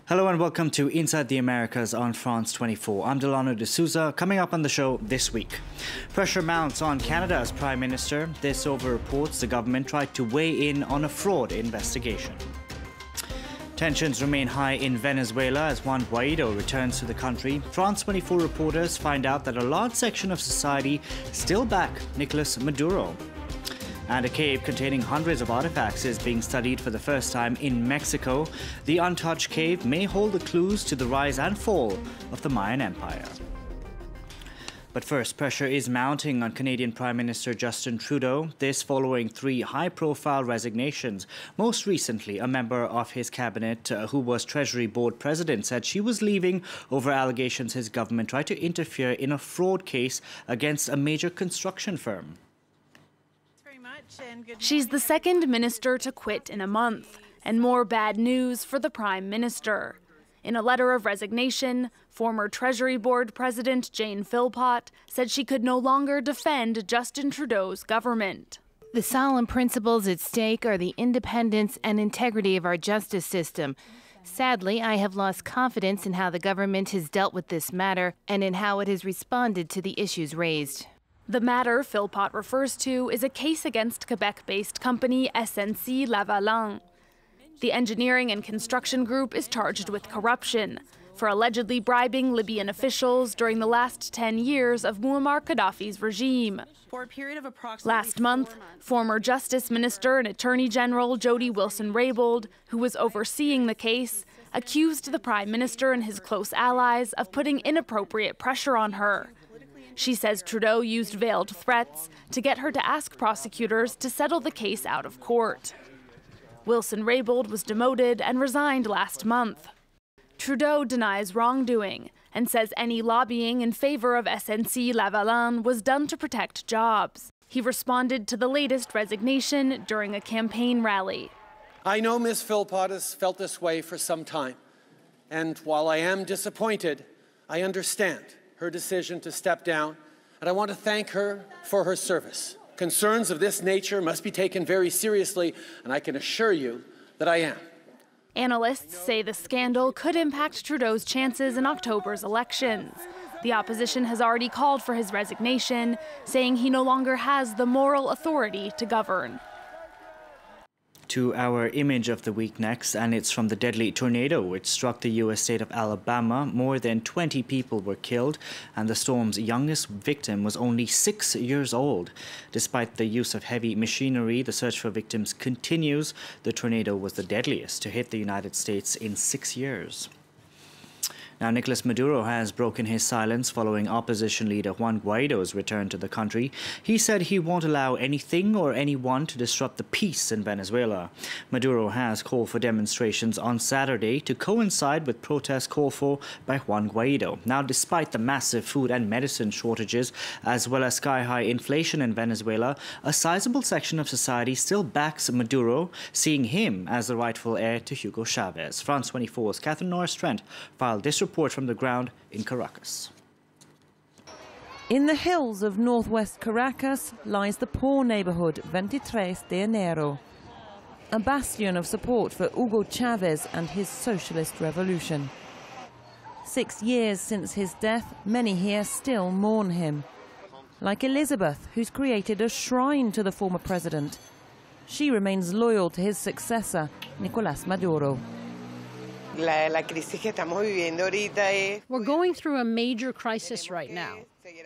Hello and welcome to Inside the Americas on France 24. I'm Delano de Souza. Coming up on the show this week. Pressure mounts on Canada's Prime Minister. This over reports the government tried to weigh in on a fraud investigation. Tensions remain high in Venezuela as Juan Guaido returns to the country. France 24 reporters find out that a large section of society still back Nicolas Maduro. And a cave containing hundreds of artifacts is being studied for the first time in Mexico. The untouched cave may hold the clues to the rise and fall of the Mayan Empire. But first, pressure is mounting on Canadian Prime Minister Justin Trudeau, this following 3 high-profile resignations. Most recently, a member of his cabinet, who was Treasury Board President, said she was leaving over allegations his government tried to interfere in a fraud case against a major construction firm. She's the second minister to quit in a month, and more bad news for the Prime Minister. In a letter of resignation, former Treasury Board President Jane Philpott said she could no longer defend Justin Trudeau's government. The solemn principles at stake are the independence and integrity of our justice system. Sadly, I have lost confidence in how the government has dealt with this matter and in how it has responded to the issues raised. The matter Philpott refers to is a case against Quebec-based company SNC-Lavalin. The engineering and construction group is charged with corruption for allegedly bribing Libyan officials during the last 10 years of Muammar Gaddafi's regime. Last month, former Justice Minister and Attorney General Jody Wilson-Raybould, who was overseeing the case, accused the Prime Minister and his close allies of putting inappropriate pressure on her. She says Trudeau used veiled threats to get her to ask prosecutors to settle the case out of court. Wilson-Raybould was demoted and resigned last month. Trudeau denies wrongdoing and says any lobbying in favor of SNC-Lavalin was done to protect jobs. He responded to the latest resignation during a campaign rally. I know Ms. Philpott has felt this way for some time, and while I am disappointed, I understand her decision to step down, and I want to thank her for her service. Concerns of this nature must be taken very seriously, and I can assure you that I am. Analysts say the scandal could impact Trudeau's chances in October's elections. The opposition has already called for his resignation, saying he no longer has the moral authority to govern. To our image of the week next, and it's from the deadly tornado which struck the U.S. state of Alabama. More than 20 people were killed, and the storm's youngest victim was only 6 years old. Despite the use of heavy machinery, the search for victims continues. The tornado was the deadliest to hit the United States in 6 years. Now, Nicolas Maduro has broken his silence following opposition leader Juan Guaido's return to the country. He said he won't allow anything or anyone to disrupt the peace in Venezuela. Maduro has called for demonstrations on Saturday to coincide with protests called for by Juan Guaido. Now, despite the massive food and medicine shortages, as well as sky-high inflation in Venezuela, a sizable section of society still backs Maduro, seeing him as the rightful heir to Hugo Chavez. France 24's Catherine Norris Trent filed this report from the ground in Caracas. In the hills of northwest Caracas lies the poor neighborhood 23 de Enero, a bastion of support for Hugo Chavez and his socialist revolution. 6 years since his death, many here still mourn him. Like Elizabeth, who's created a shrine to the former president. She remains loyal to his successor, Nicolas Maduro. We're going through a major crisis right now.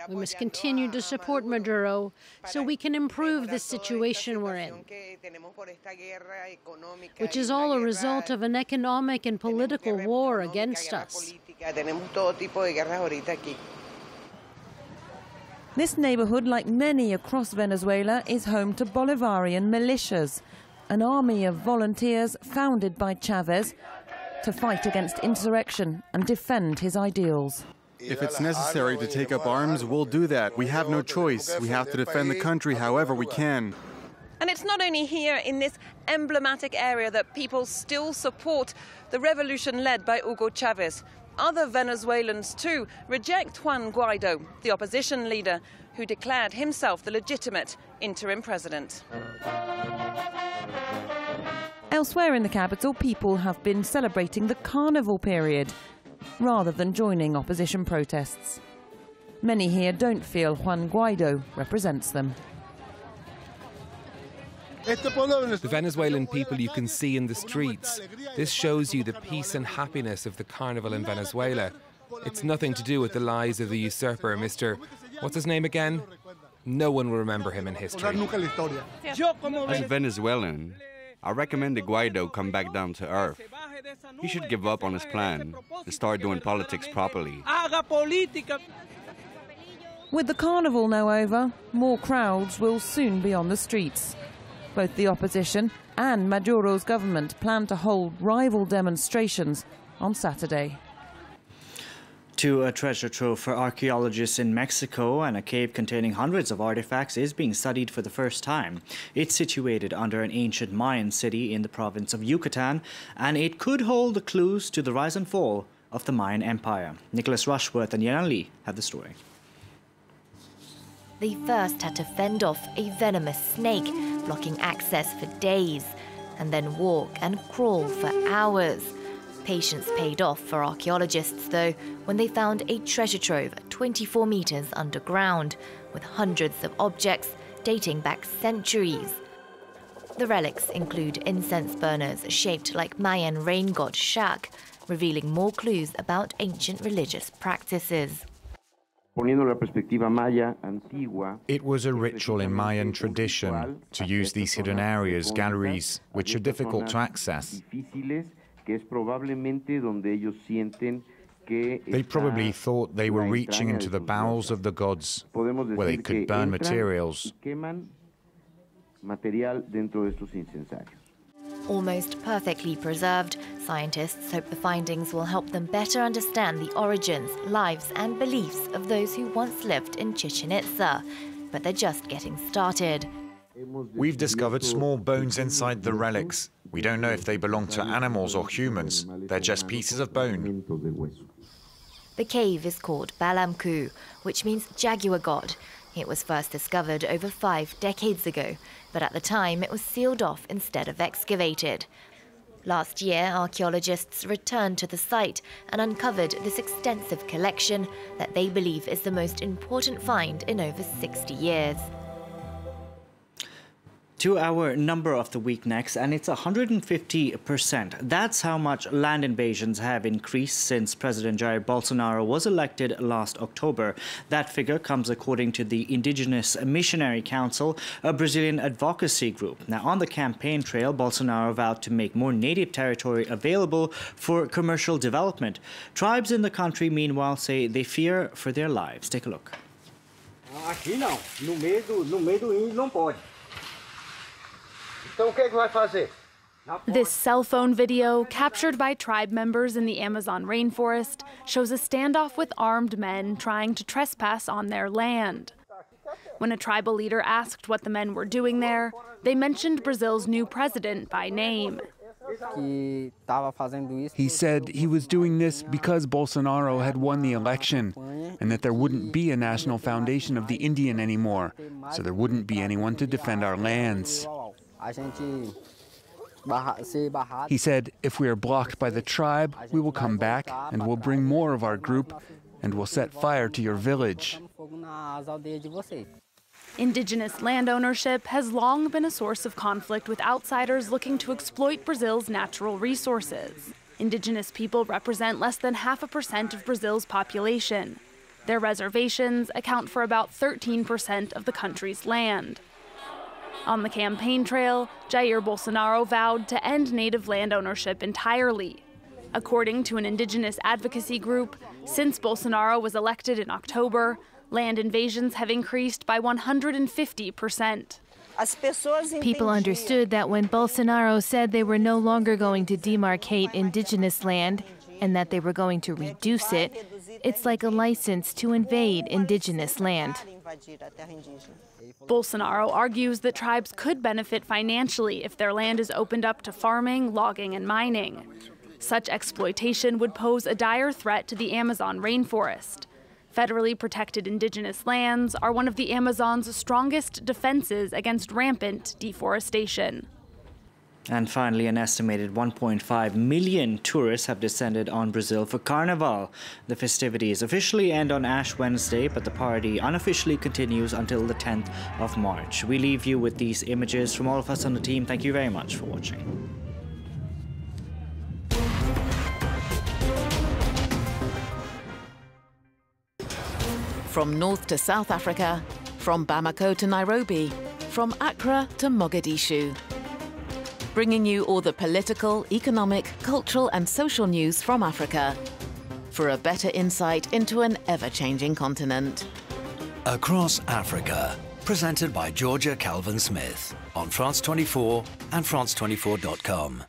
We must continue to support Maduro so we can improve the situation we're in, which is all a result of an economic and political war against us. This neighborhood, like many across Venezuela, is home to Bolivarian militias, an army of volunteers founded by Chavez to fight against insurrection and defend his ideals. If it's necessary to take up arms, we'll do that. We have no choice. We have to defend the country however we can. And it's not only here in this emblematic area that people still support the revolution led by Hugo Chavez. Other Venezuelans too reject Juan Guaido, the opposition leader, who declared himself the legitimate interim president. Elsewhere in the capital, people have been celebrating the carnival period rather than joining opposition protests. Many here don't feel Juan Guaido represents them. The Venezuelan people you can see in the streets. This shows you the peace and happiness of the carnival in Venezuela. It's nothing to do with the lies of the usurper, Mr. What's his name again? No one will remember him in history. As a Venezuelan, I recommend that Guaido come back down to earth. He should give up on his plan and start doing politics properly. With the carnival now over, more crowds will soon be on the streets. Both the opposition and Maduro's government plan to hold rival demonstrations on Saturday. To a treasure trove for archaeologists in Mexico, and a cave containing hundreds of artifacts is being studied for the first time. It's situated under an ancient Mayan city in the province of Yucatan, and it could hold clues to the rise and fall of the Mayan Empire. Nicholas Rushworth and Yan Li have the story. They first had to fend off a venomous snake, blocking access for days, and then walk and crawl for hours. Patience paid off for archaeologists, though, when they found a treasure trove 24 meters underground, with hundreds of objects dating back centuries. The relics include incense burners shaped like Mayan rain god Shak, revealing more clues about ancient religious practices. It was a ritual in Mayan tradition to use these hidden areas, galleries, which are difficult to access. They probably thought they were reaching into the bowels of the gods, where they could burn materials. Almost perfectly preserved, scientists hope the findings will help them better understand the origins, lives and beliefs of those who once lived in Chichen Itza. But they're just getting started. We've discovered small bones inside the relics. We don't know if they belong to animals or humans. They're just pieces of bone. The cave is called Balamku, which means jaguar god. It was first discovered over 5 decades ago, but at the time it was sealed off instead of excavated. Last year, archaeologists returned to the site and uncovered this extensive collection that they believe is the most important find in over 60 years. To our number of the week next, and it's 150%. That's how much land invasions have increased since President Jair Bolsonaro was elected last October. That figure comes according to the Indigenous Missionary Council, a Brazilian advocacy group. Now, on the campaign trail, Bolsonaro vowed to make more native territory available for commercial development. Tribes in the country, meanwhile, say they fear for their lives. Take a look. Aqui não, no meio do índio não pode. Então o que vai fazer? This cell phone video, captured by tribe members in the Amazon rainforest, shows a standoff with armed men trying to trespass on their land. When a tribal leader asked what the men were doing there, they mentioned Brazil's new president by name. He said he was doing this because Bolsonaro had won the election and that there wouldn't be a national foundation of the Indian anymore, so there wouldn't be anyone to defend our lands. He said, if we are blocked by the tribe, we will come back and we'll bring more of our group and we'll set fire to your village. Indigenous land ownership has long been a source of conflict with outsiders looking to exploit Brazil's natural resources. Indigenous people represent less than 0.5% of Brazil's population. Their reservations account for about 13% of the country's land. On the campaign trail, Jair Bolsonaro vowed to end native land ownership entirely. According to an indigenous advocacy group, since Bolsonaro was elected in October, land invasions have increased by 150%. People understood that when Bolsonaro said they were no longer going to demarcate indigenous land and that they were going to reduce it, it's like a license to invade indigenous land. Bolsonaro argues that tribes could benefit financially if their land is opened up to farming, logging, and mining. Such exploitation would pose a dire threat to the Amazon rainforest. Federally protected indigenous lands are one of the Amazon's strongest defenses against rampant deforestation. And finally, an estimated 1.5 million tourists have descended on Brazil for Carnival. The festivities officially end on Ash Wednesday, but the party unofficially continues until the 10th of March. We leave you with these images from all of us on the team. Thank you very much for watching. From North to South Africa, from Bamako to Nairobi, from Accra to Mogadishu. Bringing you all the political, economic, cultural and social news from Africa for a better insight into an ever-changing continent. Across Africa, presented by Georgia Calvin-Smith on France 24 and France24.com.